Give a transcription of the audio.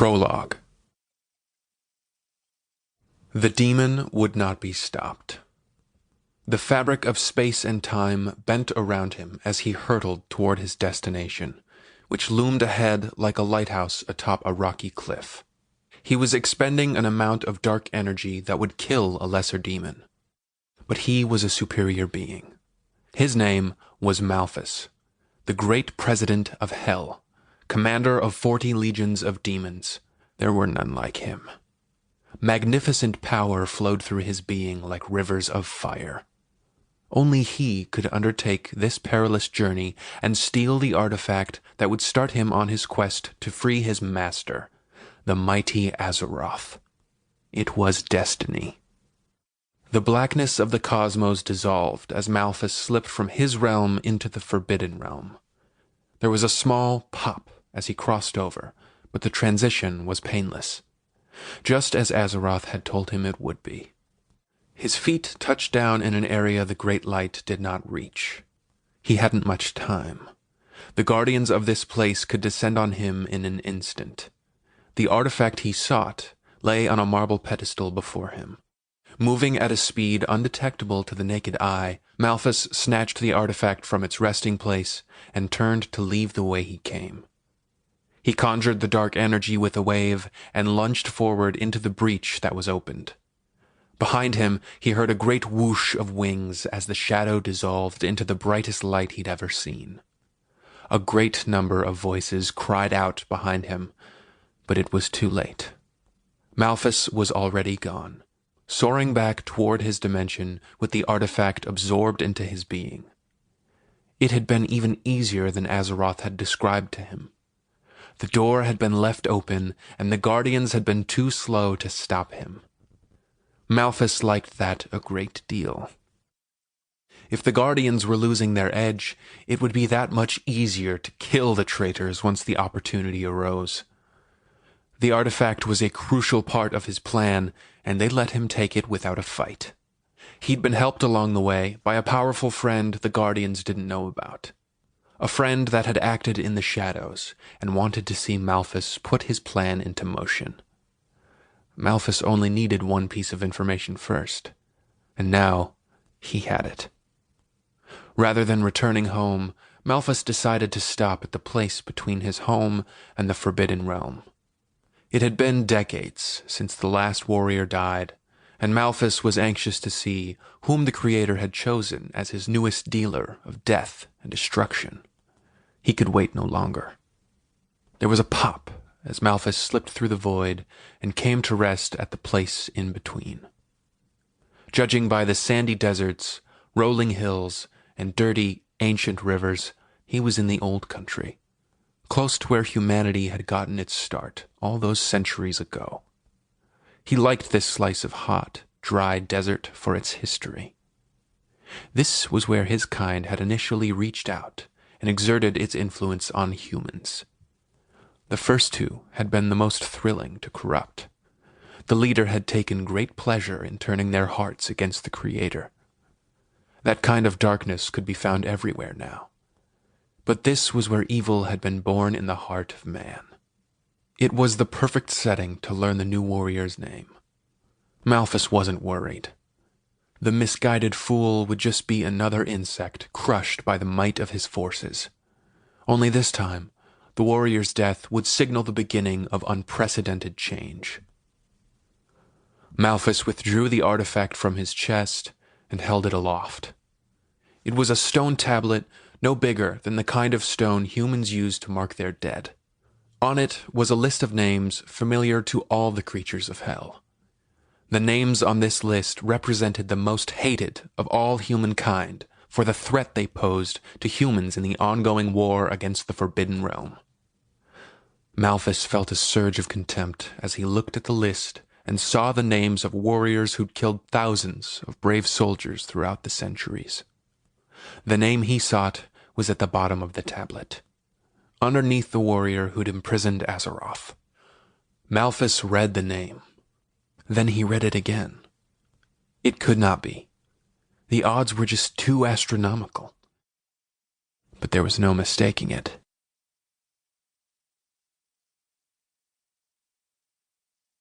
Prologue. The demon would not be stopped. The fabric of space and time bent around him as he hurtled toward his destination, which loomed ahead like a lighthouse atop a rocky cliff. He was expending an amount of dark energy that would kill a lesser demon. But he was a superior being. His name was Malphas, the great president of Hell, commander of 40 legions of demons. There were none like him. Magnificent power flowed through his being like rivers of fire. Only he could undertake this perilous journey and steal the artifact that would start him on his quest to free his master, the mighty Azeroth. It was destiny. The blackness of the cosmos dissolved as Malphas slipped from his realm into the Forbidden Realm. There was a small pop as he crossed over, but the transition was painless, just as Azeroth had told him it would be. His feet touched down in an area the great light did not reach. He hadn't much time. The guardians of this place could descend on him in an instant. The artifact he sought lay on a marble pedestal before him. Moving at a speed undetectable to the naked eye, Malphas snatched the artifact from its resting place and turned to leave the way he came. He conjured the dark energy with a wave and lunged forward into the breach that was opened. Behind him, he heard a great whoosh of wings as the shadow dissolved into the brightest light he'd ever seen. A great number of voices cried out behind him, but it was too late. Malphas was already gone, soaring back toward his dimension with the artifact absorbed into his being. It had been even easier than Azeroth had described to him. The door had been left open, and the guardians had been too slow to stop him. Malphas liked that a great deal. If the guardians were losing their edge, it would be that much easier to kill the traitors once the opportunity arose. The artifact was a crucial part of his plan, and they let him take it without a fight. He'd been helped along the way by a powerful friend the guardians didn't know about. A friend that had acted in the shadows and wanted to see Malphas put his plan into motion. Malphas only needed one piece of information first, and now he had it. Rather than returning home, Malphas decided to stop at the place between his home and the Forbidden Realm. It had been decades since the last warrior died, and Malphas was anxious to see whom the Creator had chosen as his newest dealer of death and destruction. He could wait no longer. There was a pop as Malphas slipped through the void and came to rest at the place in between. Judging by the sandy deserts, rolling hills, and dirty, ancient rivers, he was in the old country, close to where humanity had gotten its start all those centuries ago. He liked this slice of hot, dry desert for its history. This was where his kind had initially reached out and exerted its influence on humans. The first two had been the most thrilling to corrupt. The leader had taken great pleasure in turning their hearts against the Creator. That kind of darkness could be found everywhere now. But this was where evil had been born in the heart of man. It was the perfect setting to learn the new warrior's name. Malphas wasn't worried. The misguided fool would just be another insect crushed by the might of his forces. Only this time, the warrior's death would signal the beginning of unprecedented change. Malphas withdrew the artifact from his chest and held it aloft. It was a stone tablet no bigger than the kind of stone humans use to mark their dead. On it was a list of names familiar to all the creatures of hell. The names on this list represented the most hated of all humankind for the threat they posed to humans in the ongoing war against the Forbidden Realm. Malphas felt a surge of contempt as he looked at the list and saw the names of warriors who'd killed thousands of brave soldiers throughout the centuries. The name he sought was at the bottom of the tablet, underneath the warrior who'd imprisoned Azeroth. Malphas read the name. Then he read it again. It could not be. The odds were just too astronomical. But there was no mistaking it.